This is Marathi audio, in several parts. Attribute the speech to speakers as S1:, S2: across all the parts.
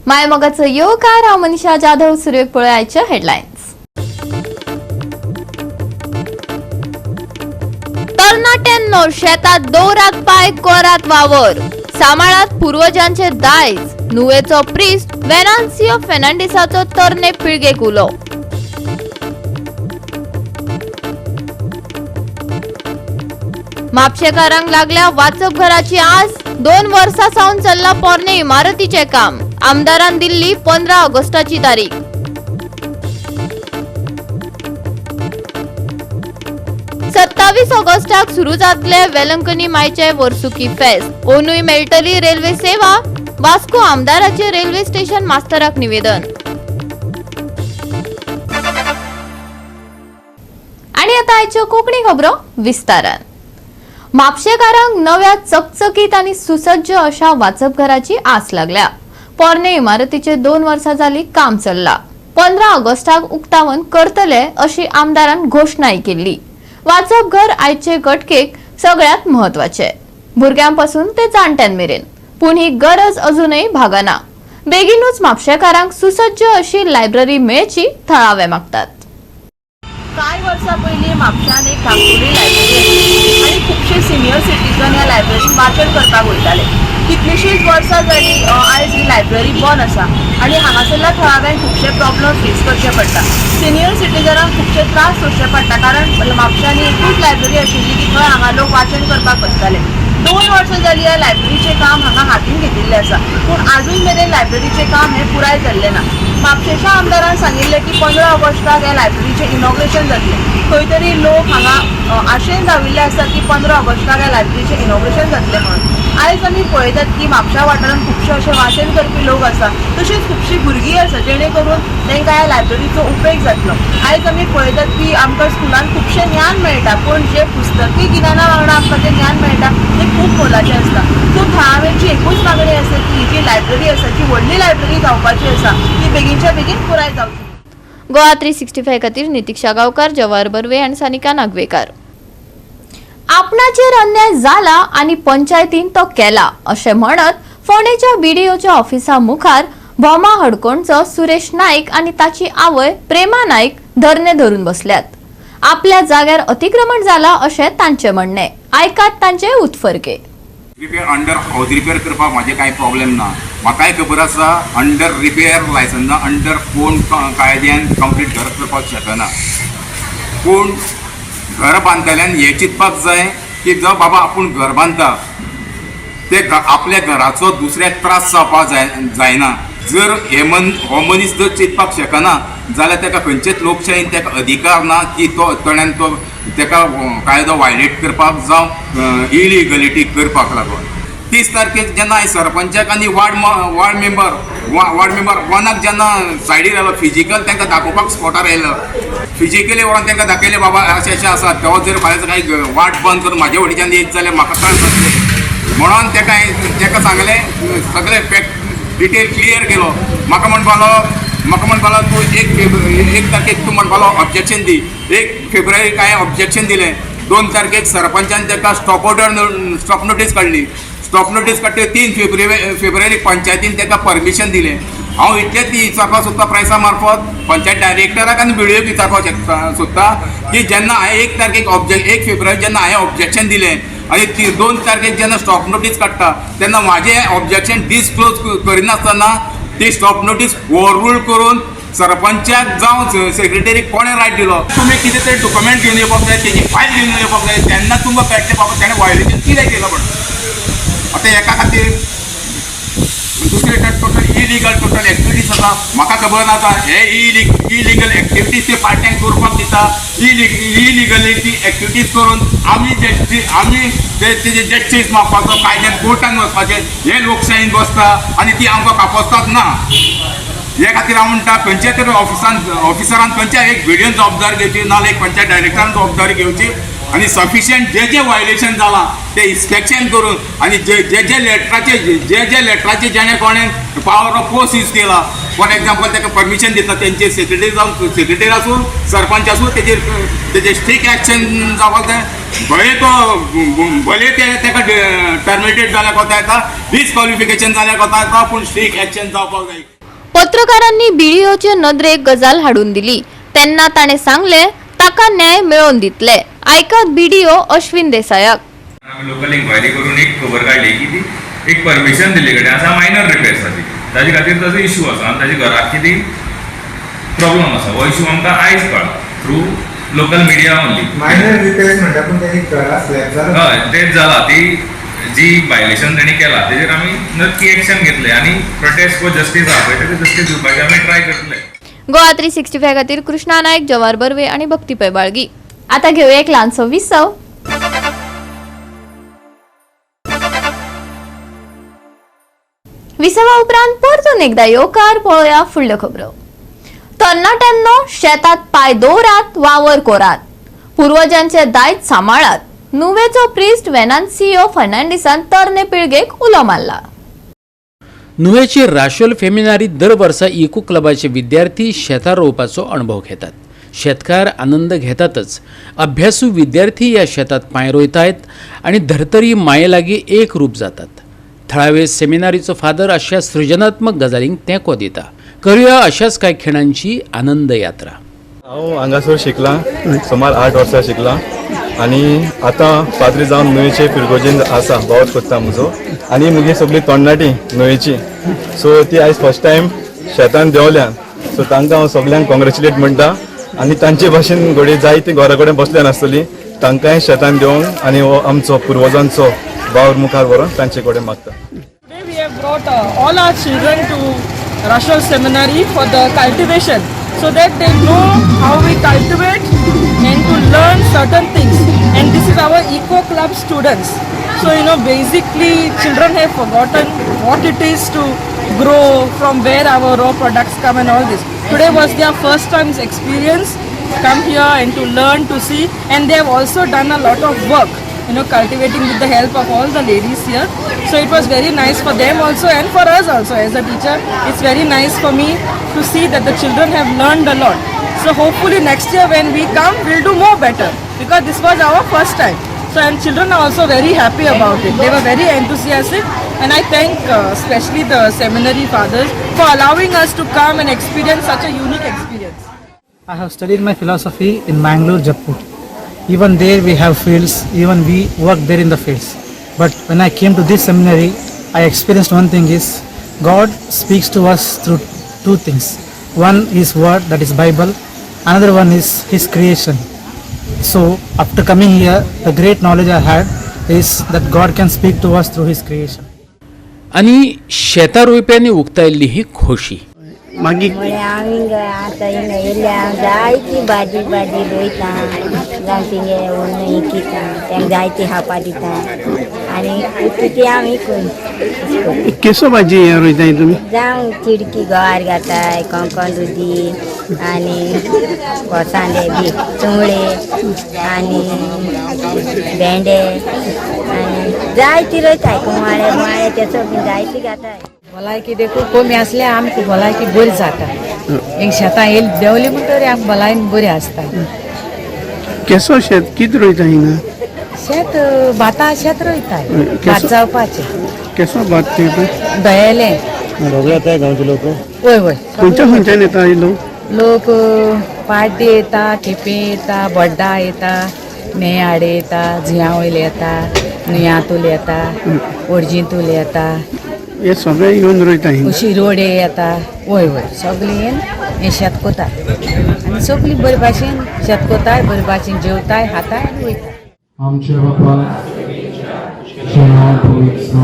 S1: मायमोगाचो येवकार हांव मनीषा जाधव. सुरवेक पळय आयच्यो हेडलायन्स. तरणाट्यांनो शेतात दोरात पाय कोरात वावर. सांबाळात पूर्वजांचे दायज. नुवेचो प्रिस्ट वेनान्सियो फेर्नांडिसाचो तरणे पिळगेक उलो. म्हापशेकारांक लागल्या वाचप घराची आस. 2 वर्सां सावन चल्ला पोरणे इमारतीचे काम. आमदारान दिल्ली 15 ऑगस्टाची तारीख. सत्तावीस ऑगस्टाक सुरू जातले वेलंकनी मायचे वर्सुकी फेस्त. ओनूय मेळटली रेल्वे सेवा. वास्को आमदाराचे रेल्वे स्टेशन मास्तराक निवेदन. आणि आता आयच्यो कोंकणी खबरो विस्तारान. म्हापशेकारांक नव्या चकचकीत आणि सुसज्ज अशा वाचपघराची आस लागल्या. पोरणे इमारतीचे 2 वर्सां जाली काम चल्ला. 15 ऑगस्टाक उक्तावण करतले अशी आमदारान घोषणाय केल्ली. वाचपघर आयचे घटकेक सगळ्यात महत्वाचे, भुरग्यांपासून ते जाणट्यांमेरेन. पूण ही गरज अजूनही भागना. बेगीनूच म्हापशेकारांक सुसज्ज अशी लायब्ररी मेळची थळावे मागतात.
S2: कांय वर्सां पयलीं म्हापशान एक धाकटुली लायब्ररी आशिल्ली आनी खुबशे सिनियर सिटीजन ह्या लायब्ररीन वाचन करपाक वयताले. कितलींशींच वर्सां जालीं आयज ही लायब्ररी बंद आसा आनी हांगासरल्या थळाव्यांक खुबशे प्रॉब्लम फेस करचे पडटा. सिनियर सिटीजनांक खुबशे त्रास सोंसचे पडटा, कारण म्हापशांनी एकूच लायब्ररी आशिल्ली की थंय हांगा लोक वाचन करपाक वचताले. 2 वर्सां जालीं ह्या लायब्ररीचें काम हांगा हातीन घेतिल्लें आसा, पूण आजून मेरेन लायब्ररीचें काम हें पुराय जाल्लें ना. म्हापशेच्या आमदारान सांगिल्लें की 15 ऑगस्टाक ह्या लायब्ररीचें इनॉग्रेशन जातलें. खंय तरी लोक हांगा आशेन धाविल्ले आसा की 15 ऑगस्टाक ह्या लायब्ररीचें इनॉग्रेशन जातलें म्हणून. आयज आमी पळयतात की म्हापशा वाठारांत खुबशे अशे वाचन करपी लोक आसा, तशीच खुबशीं भुरगीं आसा जेणे करून तांकां ह्या लायब्ररीचो उपेग जातलो. आयज आमी पळयतात की आमकां स्कुलान खुबशें ज्ञान मेळटा, पूण जे पुस्तकी गिन्याना वांगडा आमकां तें ज्ञान मेळटा तें खूब मोलाचें आसता. सो थळाव्यांची एकूच मागणी आसा की ही जी लायब्ररी आसा, जी व्हडली लायब्ररी जावपाची आसा, ती बेगीनच्या बेगीन पुराय जावची.
S1: गोवा 365 खातीर नितीक्षा गांवकार, जवाहर बर्वे आनी सानिका नागवेकर. आपणाचेर अन्याय जाला आनी पंचायतीन तो केला अशें म्हणत फोंडेच्या बीडीओच्या ऑफिसा मुखार भोमा हडकोणचो सुरेश नाईक आनी ताची आवय प्रेमा नाईक धरणे धरून बसल्यात. आपल्या जाग्यार अतिक्रमण जाला अशें तांचें म्हणणें. आयकात तांचे उत्फर्के.
S3: रिपेअर अंडर हाऊस रिपेअर करपाक म्हाजे कांय प्रॉब्लेम ना. म्हाकाय खबर आसा अंडर रिपेअर लायसन्स अंडर कोण कायद्यान कंप्लीट घर करपाक शकना. पूण घर बांदतल्यान हें चिंतपाक जाय की जो बाबा आपूण घर बांदता ते आपल्या घराचो दुसऱ्याक त्रास जावपाक जायना. जर हो मनीस जर चिंतपाक शकना जाल्यार ताका खंयचेच लोकशायेन ताका अधिकार ना की तोण्यान ताका कायदो वायलेट करपाक जावं इलिगलिटी करपाक लागून. 30 तारखेक जेन्ना हांवें सरपंचाक आनी वार्ड मेंबर वनाक जेन्ना सायडीर आयलो, फिजिकल तांकां दाखोवपाक स्पॉटार आयलो, फिजिकली व्हरून तांकां दाखयलें बाबा अशें अशें आसा. तो जर फाल्यां काही वाट बंद करून म्हाजे वटेच्यान येत जाल्यार म्हाका कळट जातलें म्हणून ताका सांगलें. सगळें फॅक्ट डिटेल क्लियर केलो. म्हाका म्हणपालो तूं 1 तारखेक तूं म्हणपालो ऑब्जेक्शन दी. 1 फेब्रुवारीक हांवें ऑब्जेक्शन दिलें. 2 तारखेक सरपंचान ताका स्टॉप नोटीस काडली. स्टॉप नोटीस काडटे 3 फेब्रुवारीक पंचायतीन ताका परमिशन दिलें. हांव इतलेंच विचारपाक सोदता प्रायसा मार्फत पंचायत डायरेक्टराक आनी बिडिओक विचारपाक सोदता की जेन्ना हांवें 1 फेब्रुवारी जेन्ना हांवें ऑब्जेक्शन दिलें आनी 2 तारखेक जेन्ना स्टॉप नोटीस काडटा तेन्ना म्हाजें ऑब्जेक्शन डिस्क्लोज करिनासतना ती स्टॉप नोटीस ओवररूल करून सरपंचाक जावं सेक्रेटरीक कोणें रायट दिलो. तुमी कितें तरी डॉक्युमेंट घेवन येवपाक जाय, तेजी फायल घेवन येवपाक जाय, तेन्ना तुमकां कळटलें बाबा ताणें वायलेशन कितें केलं म्हणून. आतां हेका खातीर दुसरे टोटल इलिगल एक्टिविटीज आसा. म्हाका खबर नाका हे इलिगल एक्टिविटीज ते पार्ट्यांक करपाक दिता. इलिगलिटी एक्टिविटीज करून आमी तेजे जस्टीस मागपाचो, कायद्यान कोर्टान वचपाचें हे लोकशायेन बसता आनी ती आमकां कापोसतात ना. हे खातीर हांव म्हणटा खंयच्या तरी ऑफिसरान खंयच्या एक व्हिडिओन जबाबदारी घेवची, नाल्यार एक पंचायत डायरेक्टरान जबाबदारी घेवची आनी सफिशियंट जे वायलेशन जाला ते इन्स्पेक्शन करून आनी जे लेटराचे जेणे कोणें पावर ऑफ फोर्स यूज केला, फॉर एग्जाम्पल ताका परमिशन दिता तेंचे सेक्रेटरी आसूं सरपंच आसूं तेजेर स्ट्रिक्ट एक्शन जावपाक जाय. भले ताका टर्मिनेटेड जाल्यार कोता येता, डिस्क्वॉलिफिकेशन जाल्यार कोता येता, पूण स्ट्रिक्ट एक्शन जावपाक जाय.
S1: पत्रकारांनी बीडीओचे नदरेक गजाल हाडून दिली. त्यांना ताणे सांगले ताका न्याय मिळवून दितले. ऐकत बीडीओ अश्विन देसायाक.
S4: आम्ही लोकल इन्क्वायरी करून एक खबर काढली की ती एक परमिशन दिल्ली कडेन आसा मायनर रिपेअर्साची. ताजे खातीर ताजो इश्यू आसा आनी ताजे घरात कितें प्रॉब्लम आसा हो इश्यू आमकां आयज कळ्ळा through local media only.
S5: Minor repairs म्हणटा पूण तेजी घरा स्लॅब जाला.
S4: हय तेच जाला. ती जी वायलेशन तेणी केला तेजेर आमी नक्की एक्शन घेतले आनी प्रोटेस्ट फॉर जस्टीस आहा पळय तेका जस्टीस दिवपाचें आमी ट्राय करतले.
S1: गोवा 365 खातीर कृष्णा नायक, जवाहर बर्वे आणि भक्तीपै बाळगी. आता घेऊया एक ल्हानसो विसव. विसवा उपरांत परतून एकदा येवकार पळोवया फुडल्यो खबरो. तरणाट्यांनो शेतात पाय दवरात, वावर कोरात, पूर्वजांचे दायज सांबाळात. नुवेचो प्रिस्ट वेनान्सियो फर्नांडिसान तरणे पिळगेक उलो मारला.
S6: नुवेची राशोल फेमिनारीत दर वर्सा इको क्लबाचे विद्यार्थी शेतां रोवपाचो अणभव घेतात. शेतकार आनंद घेतातच, अभ्यासू विद्यार्थी या शेतात पांय रोयतायत आणि धर्तरी माये लागीं एक रूप जातात. थळावे सेमिनारीचो फादर अशा सृजनात्मक गजालींक तेंको दिता. करूया अशाच कांय खिणांची आनंद यात्रा.
S7: हांव हांगासर शिकलां, सुमार 8 वर्सां शिकलां आनी आतां पाद्री जावन नुयेचे पिरगोजेन आसा, भोंवत कोत्ता म्हजो. आनी मुगे सगळीं तोंडणाटी नुयेची, सो ती आयज फर्स्ट टायम शेतान देंवल्यान, सो तांकां हांव सगळ्यांक कॉंग्रेच्युलेट म्हणटा. आनी तांचे भाशेन घोडी जायती घरा कडेन बसल्यान आसतलीं, तांकांय शेतान देंवंक आनी हो आमचो पुर्वजांचो वावर मुखार व्हरोन तांचे कडेन मागता.
S8: Today we have brought all our children to Rashol Seminary for the cultivation, so that they know how we cultivate and to learn certain things. And this is our Eco Club students. So basically children have forgotten what it is to grow, from where our raw products come and all this. Today was their first time's experience, come here and to learn, to see, and they have also done a lot of work. Cultivating with the help of all the ladies here. So it was very nice for them also and for us also as a teacher. It's very nice for me to see that the children have learned a lot. So hopefully next year when we come, we'll do more better, because this was our first time. So and children are also very happy about it. They were very enthusiastic, and I thank especially the seminary fathers for allowing us to come and experience such a unique experience.
S9: I have studied my philosophy in Mangalore, Jaipur. Even there we have fields, even we work there in the fields. But when I came to this seminary, I experienced one thing is God speaks to us through two things. One is word, that is Bible. Another one is His creation. So after coming here, the great knowledge I had is that God can speak to us through His creation.
S6: आणि शेतां रोयप्यांनी उक्तायल्ली ही खोशी.
S9: मागीर
S10: आमी आतां येयल्या जायती भाजी रोयता, जावं तिगे इकिता, तेंका जायती खावपा दिता आनी ती आमी विकून.
S9: केसो भाजी रोयताय तुमी?
S10: जावं चिडकी गवार घाताय, कोंकण दुदी आनी कोसांडे बी, चुंगळे आनी भेंडे आनी जायती रोयताय, कुमाळे माळे ते सगळी जायती घाताय.
S11: भलायकी देखून कमी आसल्या आमची भलायकी बरी जाता. एक शेतां येयली देंवली म्हणटरी आमकां भलायकी बरी आसता.
S9: केसो शेत कितें रोयता हिंगा?
S11: शेत भातां शेत रोयताय, भात जावपाचें.
S9: केसो भात ते
S11: दयेलें
S9: रोगले येताय गांवचे लोक?
S11: वय वय.
S9: खंयच्यान येता
S11: लोक पाड्डे येता, ठेपे येता, बड्डा येता, नेयाडे येता, झियां वयले येता, नुयातूल येता, ओडजींतूल येता.
S9: हे सगळे येवन रोयता हिंगा?
S11: शिरोडे येता. वय वय सगळीं येवन हें शेत कोताय आनी सगळीं बरे भाशेन शेत कोताय, बरे भाशेन जेवताय, खाताय आनी वयताय.
S12: आमचे बापा जेव्हा पवित्र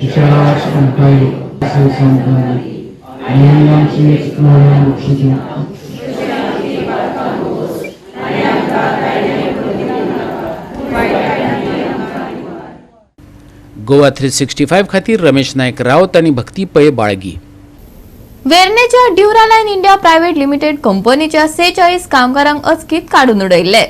S12: विचारास अंकाय से संबंधी आमची मोक्षी
S6: गोवा 365 खातीर रमेश नायक रावत आणि भक्तीपै बाळगी.
S1: वेर्णेच्या ड्युरालाइन इंडिया प्रायव्हेट लिमिटेड कंपनीच्या 46 कामगारांक अचकीत काढून उडयले.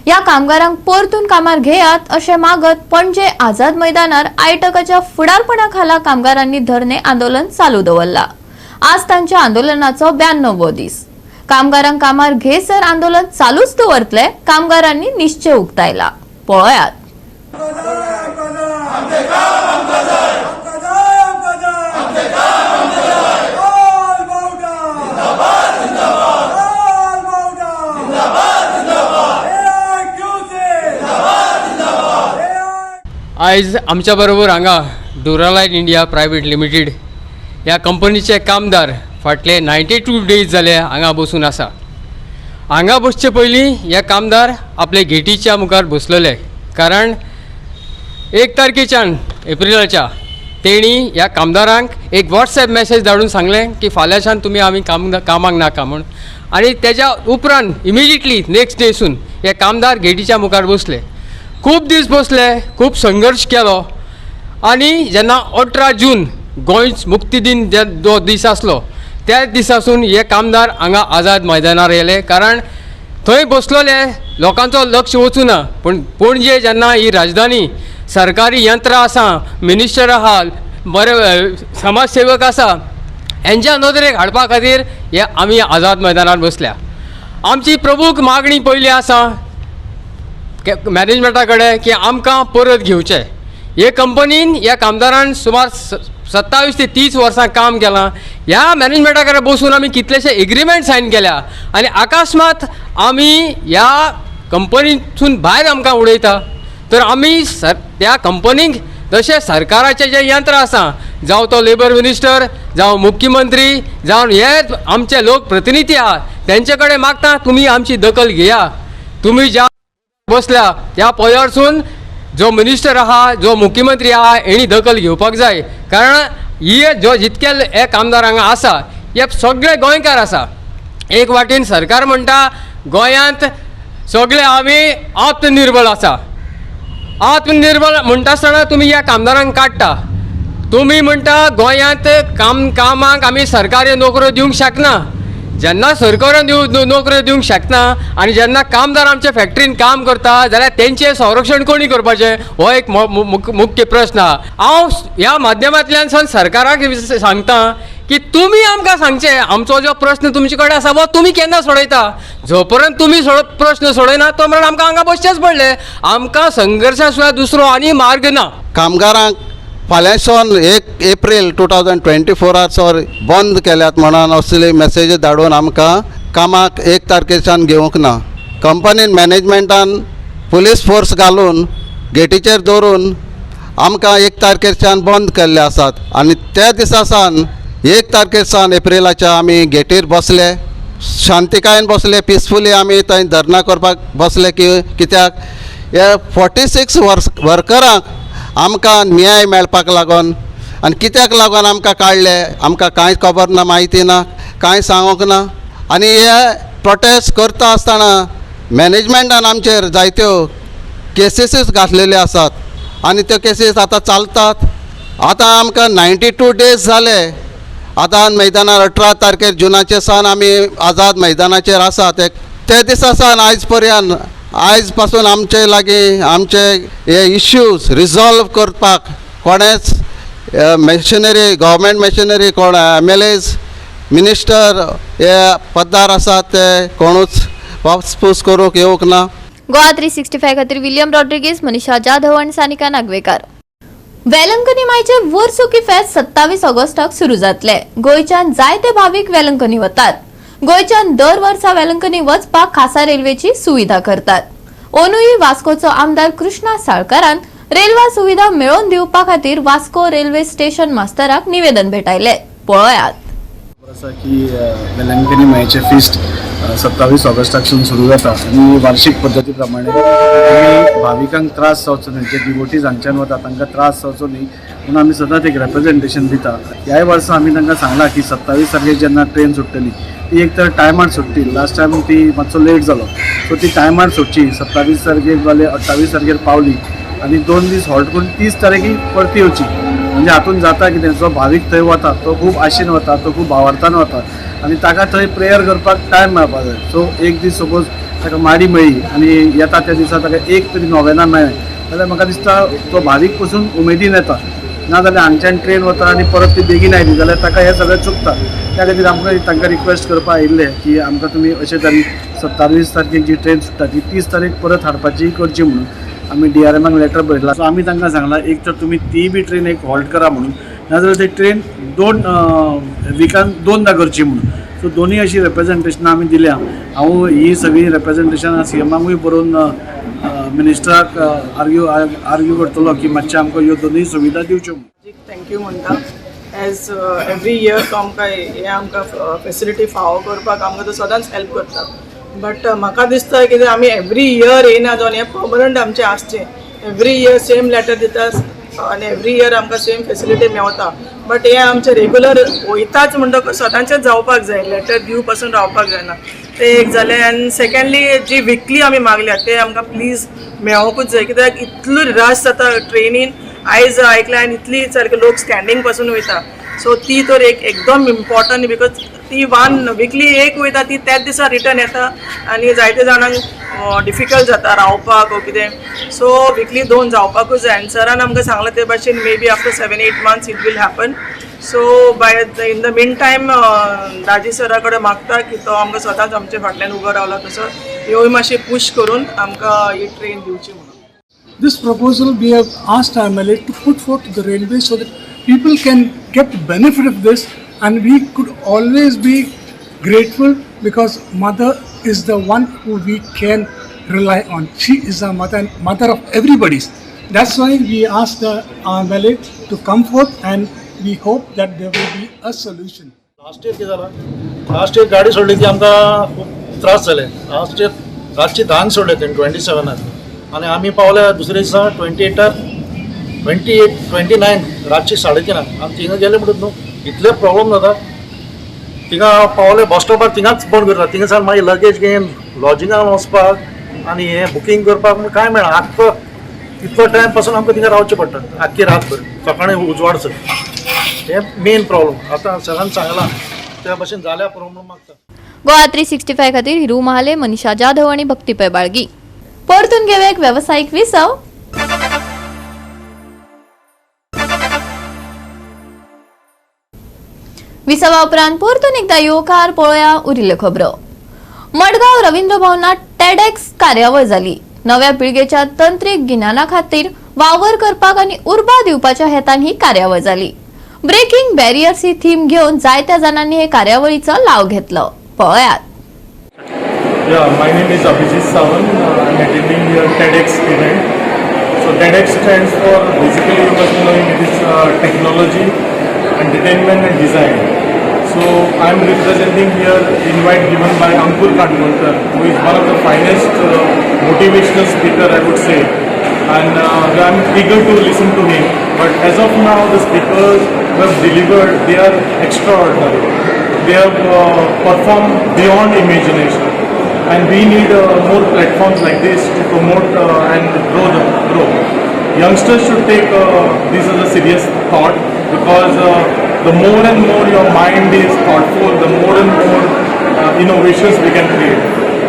S1: या कामगारांक परतून कामार घेयात अशें मागत पणजे आझाद मैदानार आयटकाच्या फुडारपणाखाला कामगारांनी धरणे आंदोलन चालू दवरला. आज तांच्या आंदोलनाचो 92वो दीस. कामगारांक कामार घेसर आंदोलन चालूच दवरतले, कामगारांनी निश्चय उक्तायला. पळयात.
S13: आयज आमच्या बरोबर हांगा ड्युरालायट इंडिया प्रायवेट लिमिटेड ह्या कंपनीचे कामदार फाटले 92 डेज जाले हांगा बसून आसा. हांगा बसचे पयलीं हे कामदार आपले गेटीच्या मुखार बसलेले, कारण 1 तारखेच्यान एप्रिलाच्या तेणी ह्या कामदारांक एक WhatsApp मॅसेज धाडून सांगलें की फाल्यांच्यान तुमी आमी कामाक नाका म्हूण. आनी तेज्या उपरांत इमिजिएटली नेक्स्ट डेसून हे कामदार गेटीच्या मुखार बसले. खूब दीस बसले, खूब संघर्श केलो आनी जेन्ना 18 जून गोंय मुक्ती दिन जो दीस आसलो त्या दिसासून हे कामदार हांगा आझाद मैदानार येले, कारण थंय बसलोले लोकांचो लक्ष वचूं ना. पूण पणजे जेन्ना ही राजधानी सरकारी यंत्रां आसा, मिनिस्टर आहा, बरे समाजसेवक आसा, हेंच्या नदरेक हाडपा खातीर हे आमी आझाद मैदानार बसल्या. आमची प्रमुख मागणी पयली आसा मॅनेजमेंटा कडेन की आमकां परत घेवचें. हे कंपनीन ह्या कामदारान सुमार 27 ते 30 वर्सां काम केलां. ह्या मॅनेजमेंटा कडेन बसून आमी कितलेशे एग्रीमेंट सायन केल्या आनी अकस्मात आमी ह्या कंपनीसून भायर आमकां उडयता तर आमी त्या कंपनीक जशें सरकाराचें जें यंत्र आसा, जावं तो लेबर मिनिस्टर, जावं मुख्यमंत्री, जावं हे आमचे लोक प्रतिनिधी आहा, तेंचे कडेन मागता तुमी आमची दखल घेया. तुमी ज्या बसल्या त्या पदारसून जो मिनिस्टर आहा, जो मुख्यमंत्री आहा, हेणी दखल घेवपाक जाय. कारण हे जितके हे कामदार हांगा आसा हे सगळे गोंयकार आसा. एक वाटेन सरकार म्हणटा गोंयांत सगळे आमी आत्मनिर्भर आसा. आत्मनिर्भर म्हणटा आसतना तुमी ह्या कामदारांक काडटा. तुमी म्हणटा गोंयांत कामाक आमी सरकारी नोकऱ्यो दिवंक शकना. जेन्ना सरकारान नोकऱ्यो दिवंक शकना आनी जेन्ना कामदार आमच्या फॅक्टरीन काम करता जाल्यार तेंचें संरक्षण कोणी करपाचें हो एक मुख्य प्रश्न आहा. हांव ह्या माध्यमांतल्यान सरकाराक सांगता की तुमी आमकां सांगचें आमचो जो प्रश्न तुमचे कडेन आसा वो तुमी केन्ना सोडयता. जो पर्यंत तुमी प्रश्न सोडयना तो पर्यंत आमकां हांगा बसचेंच पडलें. आमकां संघर्शा शिवाय दुसरो आनी मार्ग ना.
S14: कामगारांक फाल्यांसून 1 एप्रील 2024 बंद केल्यात म्हणून असली मेसेज धाडून आमकां कामाक 1 तारखेच्यान घेवंक ना. कंपनीन मॅनेजमेंटान पुलीस फोर्स घालून गेटीचेर दवरून आमकां 1 तारखेच्यान बंद केल्ले आसात. आनी त्या दिसा सावन 1 तारखेच्यान एप्रिलाच्या आमी गेटीर बसले, शांतिकायेन बसले, पिसफुली आमी थंय धरना करपाक बसले. कित्याक हे 46 वर्करांक आमकां न्याय मेळपाक लागून आनी कित्याक लागून आमकां काडले आमकां कांय खबर ना, म्हायती ना, कांय सांगूंक ना. आनी हे प्रोटेस्ट करता आसतना मॅनेजमेंटान आमचेर जायत्यो केसीस घातलेल्यो आसात आनी त्यो केसीस आतां चालतात. आतां आमकां 92 डेज जाले. आझाद मैदानार 18 तारखेर जुनाचे सावन आमी आझाद मैदानाचेर आसात. ते दिसा सावन आयज पर्यंत आयज पासून आमचे लागीं आमचे हे इश्यूज रिजॉल्व करपाक कोणेच मॅशिनरी गव्हर्मेंट मॅशिनरी कोण MLAs मिनिस्टर हे पदार आसात ते कोणूच वासपूस करूंक येवंक ना.
S1: गोवा 365 खातीर विलियम रॉड्रिगीस, मनीषा जाधव आनी सानिका नागवेकार. वेलंकनी मायचे वर्सुकी फेस्त 27 ऑगस्टाक सुरू जातले. गोंयच्यान जायते भाविक वेलंकनी वतात. गोंयच्यान दर वर्सा वेलंकनी वचपाक खासा रेल्वेची सुविधा करतात. ओनूय वास्कोचो आमदार कृष्णा साळकारान रेल्वे सुविधा मेळोवन दिवपा खातीर वास्को रेल्वे स्टेशन मास्तराक निवेदन भेटायले. पळयात.
S15: की वेलंकनी मायचे फिस्ट 27 ऑगस्टाकसून सुरू जाता आनी वार्षिक पद्दती प्रमाणे भाविकांक त्रास जावचो न्ही, जे डिवोटीज हांगच्यान वता तांकां त्रास जावचो न्ही म्हणून आमी सदांच एक रिप्रेझेंटेशन दिता. ह्याय वर्सा आमी तांकां सांगलां की 27 तारखेर जेन्ना ट्रेन सुट्टली ती एक तर टायमार सुट्टी. लास्ट टायम ती मातसो लेट जालो, सो ती टायमार सुटची. 27 तारखेर जाले 28 तारखेर पावली आनी 2 दीस हॉल्ट करून 30 तारखेर परती येवची. म्हणजे हातून जाता कितें, जो भावीक थंय वता तो खूब आशेन वता, तो खूब भावार्थान वता आनी ताका थंय प्रेयर करपाक टायम मेळपाक जाय. सो एक दीस सपोज ताका माडी मेळ्ळी आनी येता त्या दिसा ताका एक तरी नोवेना मेळ्ळें जाल्यार म्हाका दिसता तो भावीक पसून उमेदीन येता. नाजाल्यार हांगच्यान ट्रेन वता आनी परत ती बेगीन आयली जाल्यार ताका हें सगळें चुकता. त्या खातीर आमकां तांकां रिक्वेस्ट करपाक आयिल्लें की आमकां तुमी अशें तरी 27 तारखेक जी ट्रेन सुट्टा ती 30 तारीख परत हाडपाची करची म्हणून आमी DRMाक लेटर बरयलां. सो आमी तांकां सांगलां एक तर तुमी ती बी ट्रेन एक हॉल्ट करा म्हणून, नाजाल्यार ती ट्रेन 2 विकान 2दा करची म्हणून. सो दोनी अशी रिप्रेझेंटेशनां आमी दिल्या. हांव ही सगळी रिप्रेझेंटेशनां CMाकूय बरोवन मिनिस्टराक आर्ग्यू करतलो की मातशें आमकां ह्यो दोनूय सुविधा दिवच्यो.
S8: थँक्यू म्हणटा एज एवरी इयर तो आमकां हे आमकां फेसिलिटी फावो करपाक आमकां तो सदांच हेल्प करता. बट म्हाका दिसता कितें आमी एवरी इयर येना जावन हें पर्मनंट आमचें आसचें. एवरी इयर सेम लेटर दिता आनी एवरी इयर आमकां सेम फेसिलिटी मेवता. बट हें आमचें रेगुलर वयताच म्हणटकच सदांचेंच जावपाक जाय. लेटर दिव पासून रावपाक जायना. तें एक जालें. आनी सेकंडली जी विकली आमी मागल्यात ते आमकां प्लीज मेळोंकूच जाय. कित्याक इतलो रश जाता ट्रेनीन. आयज आयकलें आनी इतली सारके लोक स्टँडींग पासून वयता. सो ती तर एकदम इम्पॉर्टंट बिकॉज ती विकली एक वयता ती त्याच दिसा रिटर्न येता आनी जायते जाणांक डिफिकल्ट जाता रावपाक ओ कितें. सो विकली 2 जावपाकूच जाय. आनी सरान आमकां सांगलां ते भाशेन maybe after 7-8 months it will happen. So in the mean time दाजी सरा कडेन मागता की तो आमकां सदांच आमच्या फाटल्यान उबो रावला तसो ह्योय मातशें पुश करून आमकां ही ट्रेन दिवची म्हणून.
S16: This proposal we have asked MLA to put forth to the railway so that people can get the benefit of this, and we could always be grateful because mother is the one who we can rely on. She is our mother and mother of everybody's. That's why we asked the MLA to come forth, and we hope that there will be a solution.
S15: Last year कितें जालां? लास्ट इयर गाडी सोडली ती आमकां खूब त्रास जाले. लास्ट इयर रातची 10 सोडले तेणी 27 आनी आमी पावले दुसरे दिसा 29 रातची 3:30 आमी थिंगा गेले म्हणून न्हू इतले प्रॉब्लम जाता. थिंगा पावले बस स्टॉपार थिंगाच बंद करता. थिंगा सावन मागीर लगेज घेवन लॉजिंगान वचपाक आनी हें बुकींग करपाक कांय मेळना. आख्खो इतलो टायम पासून आमकां थिंगा रावचें पडटा आख्खी रातभर. सकाळीं उजवाडसर हें मेन प्रॉब्लम. आतां सरान सांगलां त्या भाशेन जाल्या प्रॉब्लम मागता.
S1: गोवा 365 खातीर हिरू महाले, मनीषा जाधव आणि भक्तीपय बाळगी. परतून घेऊया एक व्यावसायिक विसव. विसवा उपरांत परतून एकदा येवकार पळोवया उरिल्ल्यो खबरो. मडगांव रवींद्र भवनात टेडएक्स कार्यावळ जाली. नव्या पिळगेच्या तंत्रीक गिन्याना खातीर वावर करपाक आनी उर्बा दिवपाच्या हेतान ही कार्यावळ जाली. ब्रेकिंग बॅरियर्स ही थीम घेवन जायत्या जाणांनी हे कार्यावळीचो लाव घेतलो. पळयात.
S7: Yeah, my name is Abhijit Sawant. I'm attending your TEDx event. So TEDx stands for, basically you must know, it is technology, entertainment and design. So I'm representing here invite given by Ankur Kandmulkar, who is one of the finest motivational speaker, I would say. And I'm eager to listen to him. But as of now, the speakers who have delivered, they are extraordinary. They have performed beyond imagination. And we need more platforms like this to promote and grow. Youngsters should take this as a serious thought, because the more and more your mind is thoughtful, the more and more innovations we can create.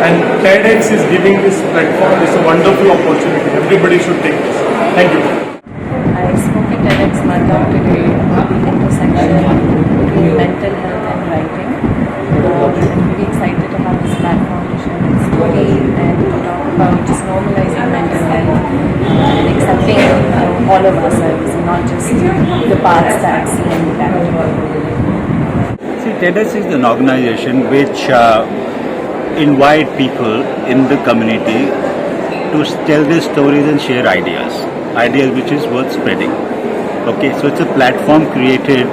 S7: And TEDx is giving this platform. It's a wonderful opportunity. Everybody should take this. Thank you.
S11: I spoke at TEDx Madgaon today on the intersection between mental health and writing. I'm really excited to have this platform to share my story and to talk about just normalizing mental health and accepting all of ourselves and not just the parts that see in the character.
S17: See, TEDx is an organization which invite people in the community to tell their stories and share ideas which is worth spreading. Okay, so it's a platform created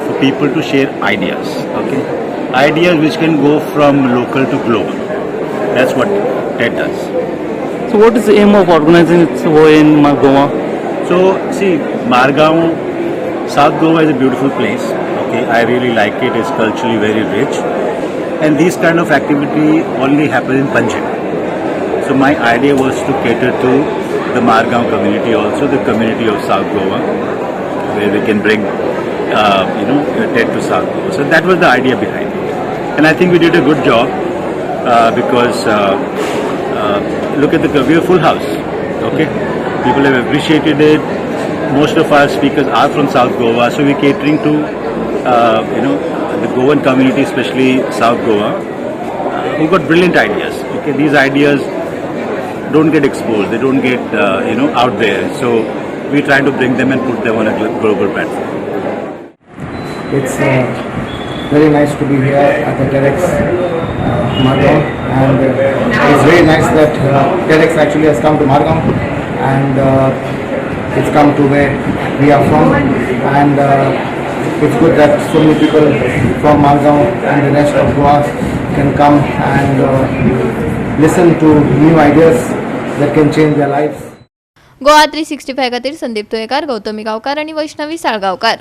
S17: for people to share ideas. Okay, ideas which can go from local to global. That's what TED does.
S18: So what is the aim of organizing it in Goa?
S17: So see, Margaon, South Goa is a beautiful place. Okay, I really like it. It's culturally very rich, and these kind of activity only happen in Panjim. So my idea was to cater to the Margaon community, also the community of South Goa, where we can bring TED to South Goa. So that was the idea behind it, and I think we did a good job because look at we're a full house. Okay, people have appreciated it. Most of our speakers are from South Goa, so we're catering to the Goan community, especially South Goa, who got brilliant ideas. Okay, these ideas don't get exposed, they don't get out there, so we're trying to bring them and put them on a global platform.
S19: It's very nice to be here at the TEDx Margaon. and it's very nice that TEDx actually has come to Margam, and it's come to where we are from, and it's good that so many people from Margam and the rest of Goa can come and listen to new ideas that can change their lives.
S1: Goa 365 खातीर संदीप तुयेकार, गौतमी गांवकार आणि Vaishnavi Salgaonkar.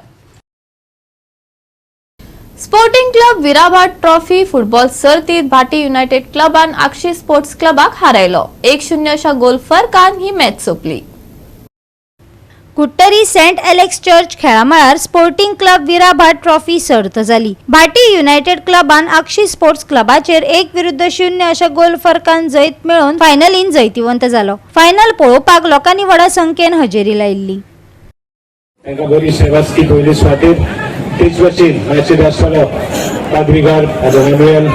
S1: Sporting club Virabhat trophy football सर्तीत भाटी युनायटेड क्लबान आक्षी स्पोर्ट्स क्लबाक हारयलो. 1-0 अशा गोल फरकान ही मॅच सोंपली.
S20: कुट्टरी सेंट एलेक्स चर्च खेळामळार स्पोर्टिंग क्लब विराभाट ट्रॉफी सर्त जाली. भाटी युनायटेड क्लबान आक्षी स्पोर्ट्स क्लबाचेर 1-0 अशा गोल फरकान जैत मेळोवन फायनलीन जैतिवंत जालो. फायनल पळोवपाक लोकांनी व्हडा संख्येन हजेरी लायिल्ली.
S12: तांकां बरी सेवा ती पयली सुवातेर तीच वचीन मॅचीर आसतलो पाद्रीगार एमॅन्युएल,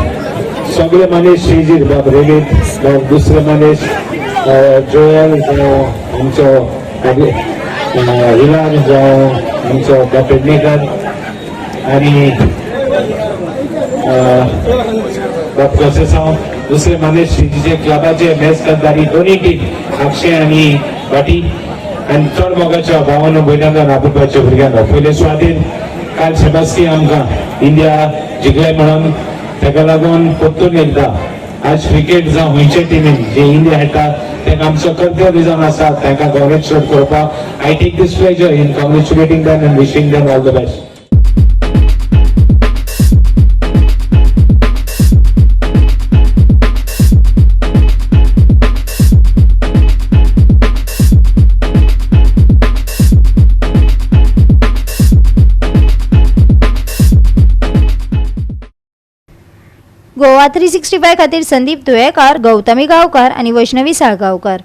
S12: सगळे मनीस श्रीजीत बाब रेलीत, दुसरे मनीस जोयल आमचो हिलान जावं आमचो पेडणेकर आनी बाब प्रोसेसांव, दुसरे मनीस श्रीजीचे क्लबाचे मॅच करताली दोनी टीम आक्षे आनी भाटी, आनी चड मोगाच्या भावांनो भयणांनो नापुरबाच्या भुरग्यांनो पयले सुवातेर काल सेबास्ती आमकां इंडिया जिखले म्हणून ताका लागून परतून एकदा आज क्रिकेट जावं खंयचे टिमीन जे इंडिया खेळटा ताका आमचो कर्तव्य जावन आसा तांकां कॉंग्रेच्युलेट करपाक. I take this pleasure in congratulating them and wishing them all the best.
S20: Goa 365 खातीर संदीप तुयेकार, गौतमी गांवकार आणि वैष्णवी साळगांवकार.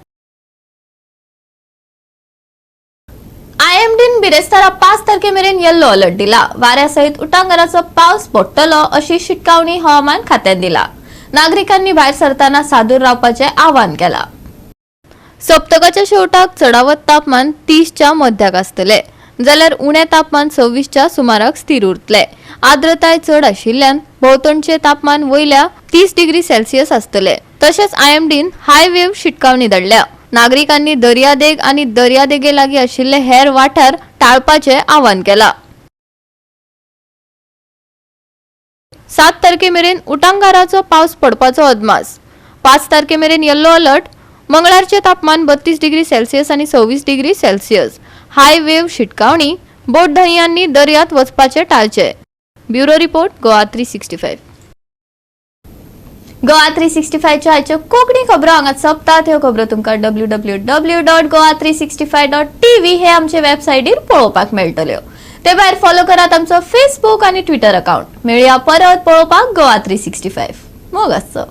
S1: आयएमडीन बिरेस्तारा 5 तारखेमेरेन येल्लो अलर्ट दिला. वाऱ्यासयत उटंगाराचो पावस पडटलो अशी शिटकावणी हवामान खात्यान दिला. नागरिकांनी भायर सरताना सादूर रावपाचे आवाहन केला. सप्तकाच्या शेवटाक चढावत तापमान 30च्या मध्याक आसतले, जाल्यार उणे तापमान 26च्या सुमाराक स्थिर उरतले. आर्द्रताय चड आशिल्ल्यान भोवतणचे तापमान वयल्या 30 डिग्री सेल्सियस आसतले. तशेंच आयएमडीन हाय वेव्ह शिटकावणी धाडल्या. नागरिकांनी दर्यादेग आनी दर्यादेगे लागीं आशिल्ले हेर वाठार टाळपाचे आवाहन केला. 7 तारखेमेरेन उटंगाराचो पावस पडपाचो अदमास. 5 तारखेमेरेन येल्लो अलर्ट. मंगळारचे तापमान 32 डिग्री सेल्सियस आनी 26 डिग्री सेल्सियस. हाय वेव्ह शिटकावणी. बोट धंयांनी दर्यांत वचपाचे टाळचे. Bureau report, Goa 365. गोवा 365 च्या आयच्यो कोंकणी खबरो हांगाच सोंपतात. ह्यो खबरो तुमकां www.goa365.tv हे आमचे वेबसायटीर पळोवपाक मेळटल्यो. ते भायर फॉलो करात आमचो फेसबूक आनी ट्विटर अकाउंट. मेळया परत पळोवपाक गोवा 365. मोग आसचो.